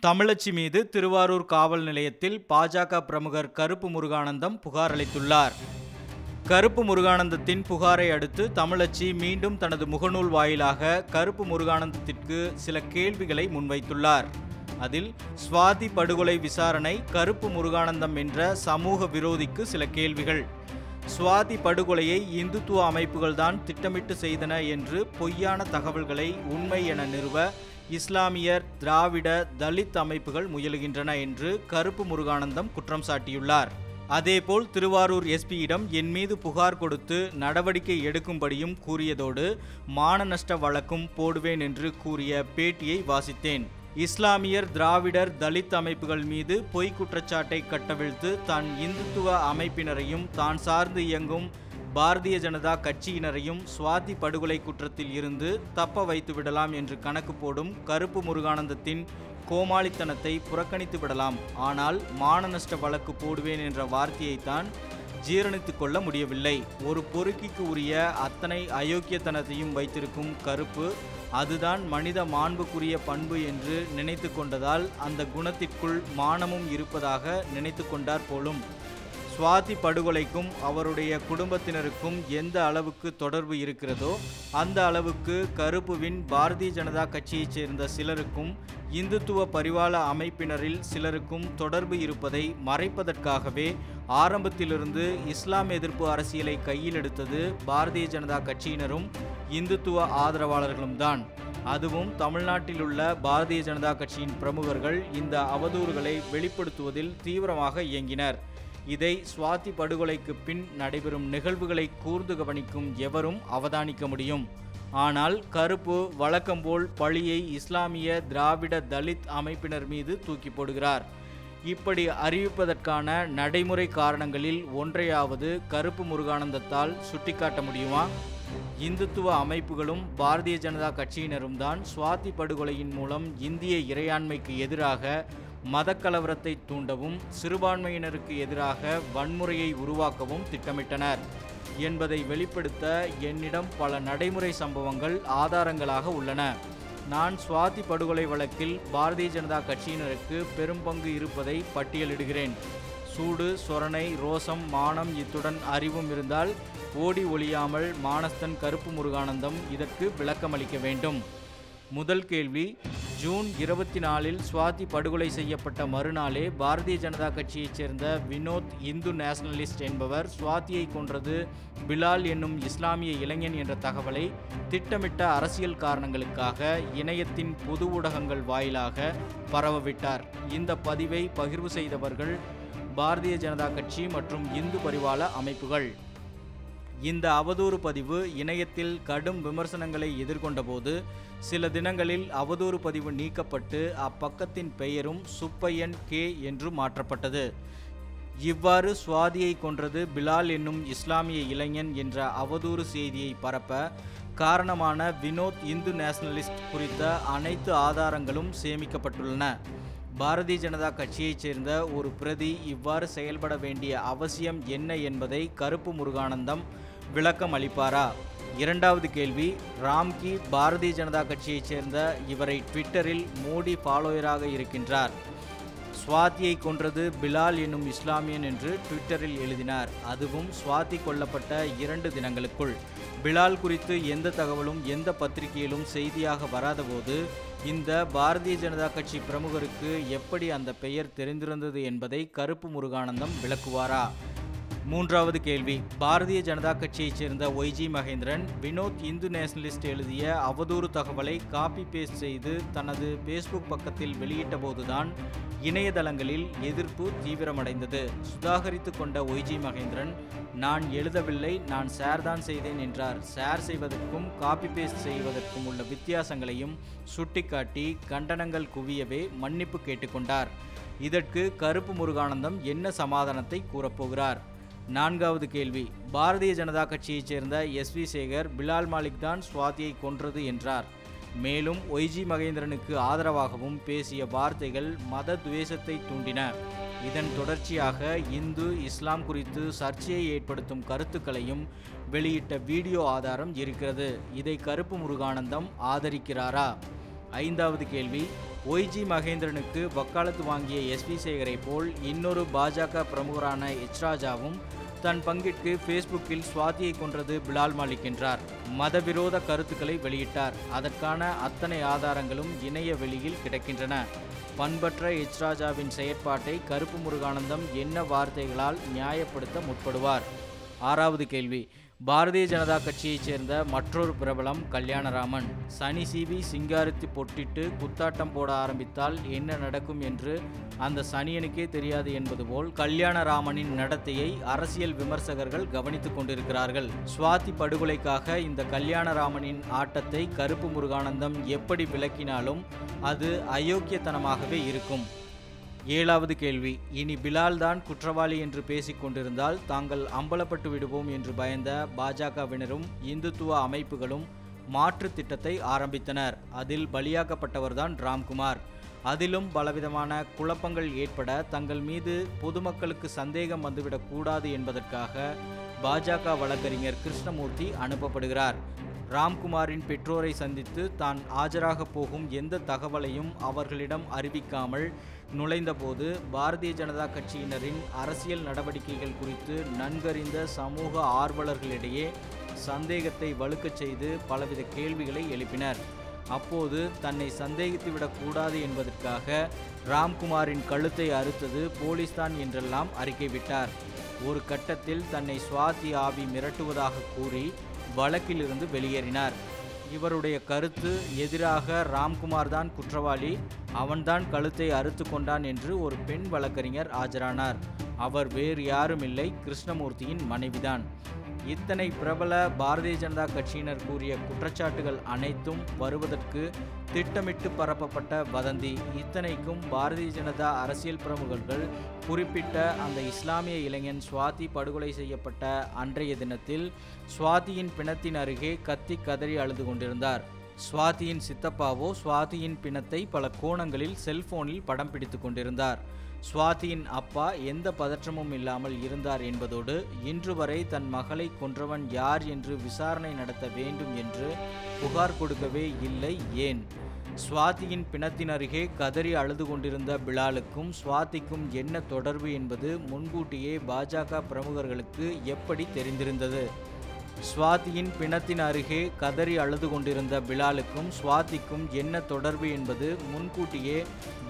தமிழச்சி மீது திருவாரூர் காவல் நிலையத்தில் பாஜக பிரமுகர் கருப்பு முருகானந்தம் புகார் அளித்துள்ளார். கருப்பு முருகானந்தத்தின் புகாரை அடுத்து தமிழச்சி மீண்டும் தனது முகநூல் வாயிலாக கருப்பு முருகானந்தத்திற்கு சில கேள்விகளை முன்வைத்துள்ளார். அதில் சுவாதி படுகொலை விசாரணை, கருப்பு முருகானந்தம் என்ற சமூக விரோதிக்கு சில கேள்விகள், சுவாதி படுகொலையை இந்துத்துவ அமைப்புகள்தான் திட்டமிட்டு செய்தன என்று பொய்யான தகவல்களை உண்மை என நிறுவ இஸ்லாமியர், திராவிட, தலித் அமைப்புகள் முயலுகின்றன என்று கருப்பு முருகானந்தம் குற்றம் சாட்டியுள்ளார். அதேபோல் திருவாரூர் எஸ்பியிடம் என் மீது புகார் கொடுத்து நடவடிக்கை எடுக்கும்படியும் கூறியதோடு மான நஷ்ட வழக்கும் போடுவேன் என்று கூறிய பேட்டியை வாசித்தேன். இஸ்லாமியர், திராவிடர், தலித் அமைப்புகள் மீது பொய் குற்றச்சாட்டை கட்டவிழ்த்து தான் இந்துத்துவ அமைப்பினரையும் தான் சார்ந்து இயங்கும் பாரதிய ஜனதா கட்சியினரையும் சுவாதி படுகொலை குற்றத்தில் இருந்து தப்ப வைத்து விடலாம் என்று கணக்கு போடும் கருப்பு முருகானந்தத்தின் கோமாளித்தனத்தை புறக்கணித்து விடலாம். ஆனால் மான நஷ்ட வழக்கு போடுவேன் என்ற வார்த்தையைத்தான் ஜீரணித்து கொள்ள முடியவில்லை. ஒரு பொறுக்கிக்கு உரிய அத்தனை அயோக்கியத்தனத்தையும் வைத்திருக்கும் கருப்பு அதுதான் மனித மாண்புக்குரிய பண்பு என்று நினைத்து கொண்டதால் அந்த குணத்திற்குள் மானமும் இருப்பதாக நினைத்து கொண்டார் போலும். சுவாதி படுகொலைக்கும் அவருடைய குடும்பத்தினருக்கும் எந்த அளவுக்கு தொடர்பு இருக்கிறதோ அந்த அளவுக்கு கருப்புவின் பாரதிய ஜனதா கட்சியைச் சேர்ந்த சிலருக்கும் இந்துத்துவ பரிவார அமைப்பினரில் சிலருக்கும் தொடர்பு இருப்பதை மறைப்பதற்காகவே ஆரம்பத்திலிருந்து இஸ்லாம் எதிர்ப்பு அரசியலை கையில் எடுத்தது பாரதிய ஜனதா கட்சியினரும் இந்துத்துவ ஆதரவாளர்களும் தான். அதுவும் தமிழ்நாட்டில் உள்ள பாரதிய ஜனதா கட்சியின் பிரமுகர்கள் இந்த அவதூறுகளை வெளிப்படுத்துவதில் தீவிரமாக இயங்கினர். இதை சுவாதி படுகொலைக்கு பின் நடைபெறும் நிகழ்வுகளை கூர்ந்து கவனிக்கும் எவரும் அவதானிக்க முடியும். ஆனால் கருப்பு வழக்கம்போல் பழியை இஸ்லாமிய, திராவிட, தலித் அமைப்பினர் மீது தூக்கி போடுகிறார். இப்படி அறிவிப்பதற்கான நடைமுறை காரணங்களில் ஒன்றையாவது கருப்பு முருகானந்தத்தால் சுட்டிக்காட்ட முடியுமா? இந்துத்துவ அமைப்புகளும் பாரதிய ஜனதா கட்சியினரும் தான் சுவாதி படுகொலையின் மூலம் இந்திய இறையாண்மைக்கு எதிராக மதக்கலவரத்தை தூண்டவும் சிறுபான்மையினருக்கு எதிராக வன்முறையை உருவாக்கவும் திட்டமிட்டனர் என்பதை வெளிப்படுத்த என்னிடம் பல நடைமுறை சம்பவங்கள் ஆதாரங்களாக உள்ளன. நான் சுவாதி படுகொலை வழக்கில் பாரதிய ஜனதா கட்சியினருக்கு பெரும் பங்கு இருப்பதை பட்டியலிடுகிறேன். சூடு, சொரணை, ரோசம், மானம், இத்துடன் அறிவும் இருந்தால் ஓடி ஒளியாமல் மானஸ்தன் கருப்பு முருகானந்தம் இதற்கு விளக்கமளிக்க வேண்டும். முதல் கேள்வி, ஜூன் 24 சுவாதி படுகொலை செய்யப்பட்ட மறுநாளே பாரதிய ஜனதா கட்சியைச் சேர்ந்த வினோத் இந்து நேஷனலிஸ்ட் என்பவர் சுவாதியை கொன்றது பிலால் என்னும் இஸ்லாமிய இளைஞன் என்ற தகவலை திட்டமிட்ட அரசியல் காரணங்களுக்காக இணையத்தின் பொது ஊடகங்கள் வாயிலாக பரவவிட்டார். இந்த பதிவை பகிர்வு செய்தவர்கள் பாரதிய ஜனதா கட்சி மற்றும் இந்து பரிவார அமைப்புகள். இந்த அவதூறு பதிவு இணையத்தில் கடும் விமர்சனங்களை எதிர்கொண்ட போது சில தினங்களில் அவதூறு பதிவு நீக்கப்பட்டு அப்பக்கத்தின் பெயரும் சுப்பையன் கே என்று மாற்றப்பட்டது. இவ்வாறு சுவாதியை கொன்றது பிலால் என்னும் இஸ்லாமிய இளைஞன் என்ற அவதூறு செய்தியை பரப்ப காரணமான வினோத் இந்து நேஷனலிஸ்ட் குறித்த அனைத்து ஆதாரங்களும் சேமிக்கப்பட்டுள்ளன. பாரதிய ஜனதா கட்சியைச் சேர்ந்த ஒரு பிரதி இவ்வாறு செயல்பட வேண்டிய அவசியம் என்ன என்பதை கருப்பு முருகானந்தம் விளக்கம் அளிப்பாரா? இரண்டாவது கேள்வி, ராம்கி பாரதிய ஜனதா கட்சியைச் சேர்ந்த இவரை ட்விட்டரில் மோடி ஃபாலோயராக இருக்கின்றார். சுவாதியை கொன்றது பிலால் என்னும் இஸ்லாமியன் என்று ட்விட்டரில் எழுதினார். அதுவும் சுவாதி கொல்லப்பட்ட 2 தினங்களுக்குள். பிலால் குறித்து எந்த தகவலும் எந்த பத்திரிகையிலும் செய்தியாக வராதபோது இந்த பாரதிய ஜனதா கட்சி பிரமுகருக்கு எப்படி அந்த பெயர் தெரிந்திருந்தது என்பதை கருப்பு முருகானந்தம் விளக்குவாரா? மூன்றாவது கேள்வி, பாரதிய ஜனதா கட்சியைச் சேர்ந்த ஒய்ஜி மகேந்திரன் வினோத் இந்து நேஷனலிஸ்ட் எழுதிய அவதூறு தகவலை காப்பி பேஸ்ட் செய்து தனது ஃபேஸ்புக் பக்கத்தில் வெளியிட்ட போதுதான் இணையதளங்களில் எதிர்ப்பு தீவிரமடைந்தது. சுதாகரித்து கொண்ட ஒய்ஜி மகேந்திரன், நான் எழுதவில்லை, நான் ஷேர் தான் செய்தேன் என்றார். ஷேர் செய்வதற்கும் காப்பி பேஸ்ட் செய்வதற்கும் உள்ள வித்தியாசங்களையும் சுட்டிக்காட்டி கண்டனங்கள் குவியவே மன்னிப்பு கேட்டுக்கொண்டார். இதற்கு கருப்பு முருகானந்தம் என்ன சமாதானத்தை கூறப்போகிறார்? நான்காவது கேள்வி, பாரதிய ஜனதா கட்சியைச் சேர்ந்த எஸ்வி சேகர் பிலால் மாலிக் தான் சுவாதியை கொன்றது என்றார். மேலும் ஒய்ஜி மகேந்திரனுக்கு ஆதரவாகவும் பேசிய வார்த்தைகள் மத துவேஷத்தை தூண்டின. இதன் தொடர்ச்சியாக இந்து, இஸ்லாம் குறித்து சர்ச்சையை ஏற்படுத்தும் கருத்துக்களையும் வெளியிட்ட வீடியோ ஆதாரம் இருக்கிறது. இதை கருப்பு முருகானந்தம் ஆதரிக்கிறாரா? ஐந்தாவது கேள்வி, ஒய்ஜி மகேந்திரனுக்கு வக்காலத்து வாங்கிய எஸ்வி சேகரை போல் இன்னொரு பாஜக பிரமுகரான எச் ராஜாவும் தன் பங்கிற்கு ஃபேஸ்புக்கில் சுவாதியை கொன்றது பிலால் மாலிக் என்றார். மதவிரோத கருத்துக்களை வெளியிட்டார். அதற்கான அத்தனை ஆதாரங்களும் இணைய வெளியில் கிடக்கின்றன. பண்பற்ற எச் ராஜாவின் செயற்பாட்டை கருப்பு முருகானந்தம் என்ன வார்த்தைகளால் நியாயப்படுத்த முற்படுவார்? ஆறாவது கேள்வி, பாரதிய ஜனதா கட்சியைச் சேர்ந்த மற்றொரு பிரபலம் கல்யாணராமன். சனி சீவி சிங்காரித்து பொட்டிட்டு குத்தாட்டம் போட ஆரம்பித்தால் என்ன நடக்கும் என்று அந்த சனியனுக்கே தெரியாது என்பது போல் கல்யாணராமனின் நடத்தையை அரசியல் விமர்சகர்கள் கவனித்துக் கொண்டிருக்கிறார்கள். சுவாதி படுகொலைக்காக இந்த கல்யாணராமனின் ஆட்டத்தை கருப்பு முருகானந்தம் எப்படி விளக்கினாலும் அது அயோக்கியத்தனமாகவே இருக்கும். ஏழாவது கேள்வி, இனி பிலால் தான் குற்றவாளி என்று பேசிக் கொண்டிருந்தால் தாங்கள் அம்பலப்பட்டு விடுவோம் என்று பயந்த பாஜகவினரும் இந்துத்துவ அமைப்புகளும் மாற்று திட்டத்தை ஆரம்பித்தனர். அதில் பலியாக்கப்பட்டவர்தான் ராம்குமார். அதிலும் பலவிதமான குழப்பங்கள் ஏற்பட தங்கள் மீது பொதுமக்களுக்கு சந்தேகம் வந்துவிடக் கூடாது என்பதற்காக பாஜக வழக்கறிஞர் கிருஷ்ணமூர்த்தி அனுப்பப்படுகிறார். ராம்குமாரின் பெற்றோரை சந்தித்து தான் ஆஜராக போகும் எந்த தகவலையும் அவர்களிடம் அறிவிக்காமல் நுழைந்தபோது பாரதிய ஜனதா கட்சியினரின் அரசியல் நடவடிக்கைகள் குறித்து நன்கறிந்த சமூக ஆர்வலர்களிடையே சந்தேகத்தை வலுக்கச் செய்து பலவித கேள்விகளை எழுப்பினர். அப்போது தன்னை சந்தேகித்துவிடக்கூடாது என்பதற்காக ராம்குமாரின் கழுத்தை அறுத்தது போலீஸ்தான் என்றெல்லாம் அறிக்கை விட்டார். ஒரு கட்டத்தில் தன்னை சுவாதி ஆவி மிரட்டுவதாக கூறி வழக்கிலிருந்து வெளியேறினார். இவருடைய கருத்து எதிராக ராம்குமார் தான் குற்றவாளி, அவன்தான் கழுத்தை அறுத்து கொண்டான் என்று ஒரு பெண் வழக்கறிஞர் ஆஜரானார். அவர் வேறு யாரும் இல்லை, கிருஷ்ணமூர்த்தியின் மனைவிதான். இத்தனை பிரபல பாரதிய ஜனதா கட்சியினர் கூறிய குற்றச்சாட்டுகள் அனைத்தும் வருவதற்கு திட்டமிட்டு பரப்பப்பட்ட வதந்தி. இத்தனைக்கும் பாரதிய ஜனதா அரசியல் பிரமுகர்கள் குறிப்பிட்ட அந்த இஸ்லாமிய இளைஞன் சுவாதி படுகொலை செய்யப்பட்ட அன்றைய தினத்தில் சுவாதியின் பிணத்தின் அருகே கத்தி கதறி அழுது கொண்டிருந்தார். சுவாதியின் சித்தப்பாவோ சுவாதியின் பிணத்தை பல கோணங்களில் செல்போனில் படம் பிடித்து கொண்டிருந்தார். சுவாதியின் அப்பா எந்த பதற்றமும் இல்லாமல் இருந்தார் என்பதோடு இன்று வரை தன் மகளை கொன்றவன் யார் என்று விசாரணை நடத்த வேண்டும் என்று புகார் கொடுக்கவே இல்லை. ஏன்? சுவாதியின் பிணத்தின் அருகே கதறி அழுது கொண்டிருந்த பிலாலுக்கும் சுவாதிக்கும் என்ன தொடர்பு என்பது முன்கூட்டியே பாஜக பிரமுகர்களுக்கு எப்படி தெரிந்திருந்தது? சுவாதியின் பிணத்தின் அருகே கதறி அழுது கொண்டிருந்த பிலாலுக்கும் சுவாதிக்கும் என்ன தொடர்பு என்பது முன்கூட்டியே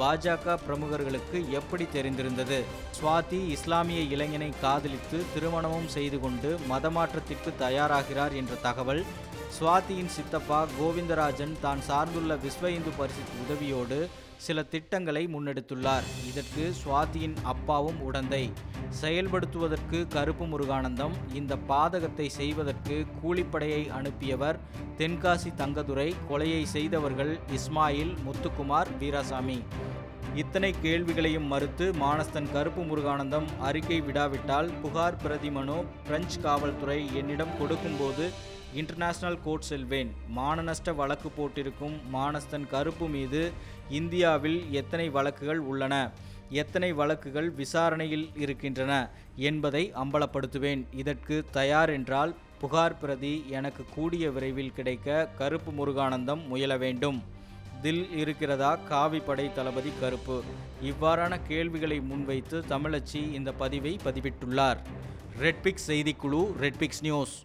பாஜக பிரமுகர்களுக்கு எப்படி தெரிந்திருந்தது? சுவாதி இஸ்லாமிய இளைஞனை காதலித்து திருமணமும் செய்து கொண்டு மதமாற்றத்திற்கு தயாராகிறார் என்ற தகவல் சுவாதியின் சித்தப்பா கோவிந்தராஜன் தான் சார்ந்துள்ள விஸ்வ இந்து பரிஷத் உதவியோடு சில திட்டங்களை முன்னெடுத்துள்ளார். இதற்கு சுவாதியின் அப்பாவும் உடந்தை. செயல்படுத்துவதற்கு கருப்பு முருகானந்தம், இந்த பாதகத்தை செய்வதற்கு கூலிப்படையை அனுப்பியவர் தென்காசி தங்கதுரை, கொலையை செய்தவர்கள் இஸ்மாயில், முத்துக்குமார், வீராசாமி. இத்தனை கேள்விகளையும் மறுத்து மானஸ்தன் கருப்பு முருகானந்தம் அறிக்கை விடாவிட்டால் புகார் பிரதி மனு பிரெஞ்சு காவல்துறை என்னிடம் கொடுக்கும்போது இன்டர்நேஷனல் கோர்ட் செல்வேன். மானநஷ்ட வழக்கு போட்டிருக்கும் மானஸ்தன் கருப்பு மீது இந்தியாவில் எத்தனை வழக்குகள் உள்ளன, எத்தனை வழக்குகள் விசாரணையில் இருக்கின்றன என்பதை அம்பலப்படுத்துவேன். இதற்கு தயார் என்றால் புகார் பிரதி எனக்கு கூடிய விரைவில் கிடைக்க கருப்பு முருகானந்தம் முயல வேண்டும். தில் இருக்கிறதா காவி படை தளபதி கருப்பு? இவ்வாறான கேள்விகளை முன்வைத்து தமிழச்சி இந்த பதிவை பதிவிட்டுள்ளார். ரெட்பிக்ஸ் செய்திக்குழு, ரெட்பிக்ஸ் நியூஸ்.